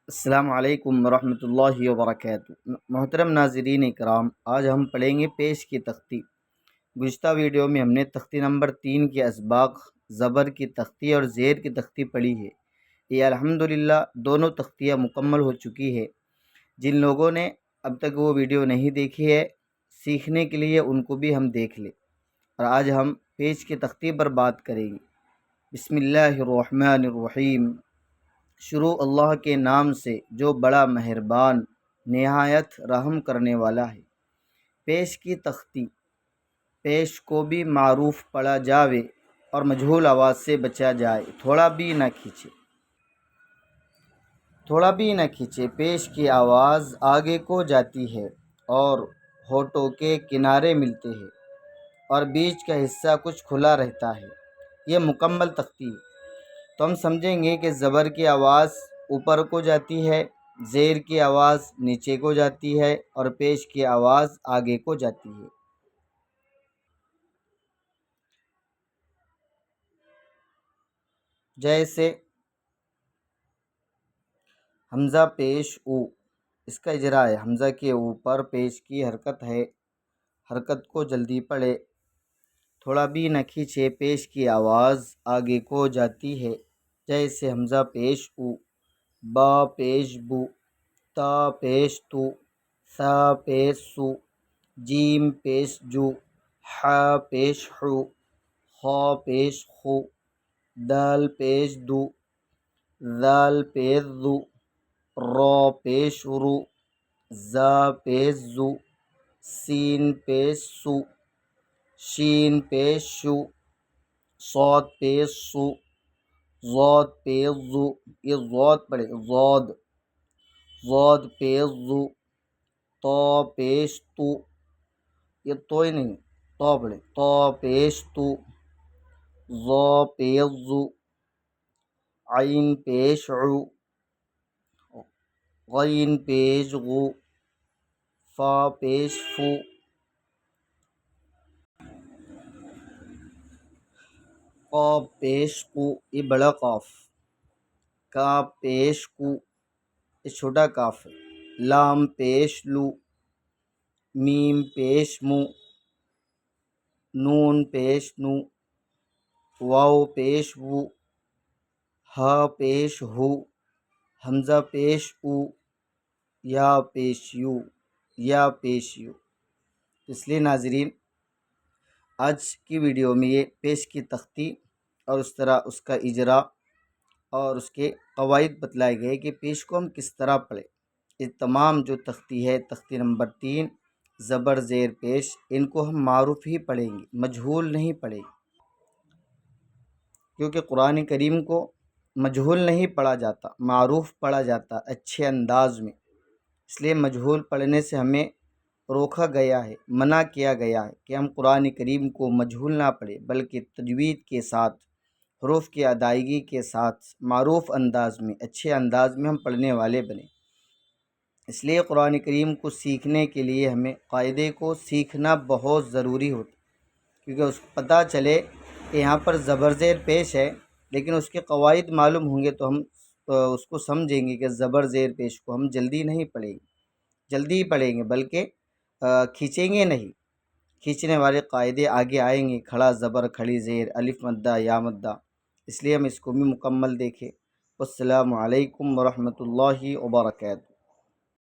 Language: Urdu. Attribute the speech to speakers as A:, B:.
A: السلام علیکم ورحمۃ اللہ وبرکاتہ۔ محترم ناظرین اکرام، آج ہم پڑھیں گے پیش کی تختی۔ گزشتہ ویڈیو میں ہم نے تختی نمبر 3 کے اسباق، زبر کی تختی اور زیر کی تختی پڑھی ہے۔ یہ الحمدللہ دونوں تختیاں مکمل ہو چکی ہے۔ جن لوگوں نے اب تک وہ ویڈیو نہیں دیکھی ہے، سیکھنے کے لیے ان کو بھی ہم دیکھ لیں۔ اور آج ہم پیش کی تختی پر بات کریں گے۔ بسم اللہ الرحمن الرحیم۔ شروع اللہ کے نام سے جو بڑا مہربان نہایت رحم کرنے والا ہے۔ پیش کی تختی، پیش کو بھی معروف پڑھا جاوے اور مجہول آواز سے بچا جائے، تھوڑا بھی نہ کھینچے۔ پیش کی آواز آگے کو جاتی ہے اور ہونٹوں کے کنارے ملتے ہیں اور بیچ کا حصہ کچھ کھلا رہتا ہے۔ یہ مکمل تختی ہے۔ تو ہم سمجھیں گے کہ زبر کی آواز اوپر کو جاتی ہے، زیر کی آواز نیچے کو جاتی ہے اور پیش کی آواز آگے کو جاتی ہے۔ جیسے حمزہ پیش او، اس کا اجرا ہے۔ حمزہ کے اوپر پیش کی حرکت ہے، حرکت کو جلدی پڑھے، تھوڑا بھی نہ کھینچے۔ پیش کی آواز آگے کو جاتی ہے۔ جیسے حمزہ پیش او، با پیش بو، تا پیش تو، ثا پیش سو، جیم پیش جو، حا پیش حو، خا پیش خو، دال پیش دو، ذال پیش ذو، را پیش رو، زا پیش زو، سین پیش سو، شین پیش شو، صاد پیش سو، ضاد پیش زو، یہ ضاد پڑھے، ضاد پیش زو، طا پیش تو، یہ تو ہی نہیں، طا پڑھے، طا پیش تو، ظا پیش زو، عین پیش عو، غین پیش غو، فا پیش فو، قاف پیش قو، یہ بڑا قاف، کاف پیش کو، یہ چھوٹا کاف ہے، لام پیش لو، میم پیش مو، نون پیش نو، واو پیش وو، ہا پیش ہو، حمزہ پیش او، یا پیش یو۔ اس لیے ناظرین، آج کی ویڈیو میں یہ پیش کی تختی اور اس طرح اس کا اجرا اور اس کے قواعد بتلائے گئے کہ پیش کو ہم کس طرح پڑھیں۔ یہ تمام جو تختی ہے، تختی نمبر 3 زبر زیر پیش، ان کو ہم معروف ہی پڑھیں گے، مجہول نہیں پڑھیں گے، کیونکہ قرآن کریم کو مجہول نہیں پڑھا جاتا، معروف پڑھا جاتا اچھے انداز میں۔ اس لیے مجہول پڑھنے سے ہمیں روکا گیا ہے، منع کیا گیا ہے کہ ہم قرآن کریم کو مجہول نہ پڑھیں، بلکہ تجوید کے ساتھ، حروف کی ادائیگی کے ساتھ، معروف انداز میں، اچھے انداز میں ہم پڑھنے والے بنیں۔ اس لیے قرآن کریم کو سیکھنے کے لیے ہمیں قاعدے کو سیکھنا بہت ضروری ہوتا، کیونکہ اس کو پتہ چلے کہ یہاں پر زبر زیر پیش ہے، لیکن اس کے قواعد معلوم ہوں گے تو ہم اس کو سمجھیں گے کہ زبر زیر پیش کو ہم جلدی نہیں پڑھیں گے، جلدی پڑھیں گے، بلکہ کھینچیں گے نہیں۔ کھینچنے والے قاعدے آگے آئیں گے، کھڑا زبر کھڑی زیر، الف مدہ یا مدہ۔ اس لیے ہم اس کو بھی مکمل دیکھیں۔ السلام علیکم ورحمۃ اللہ وبرکاتہ۔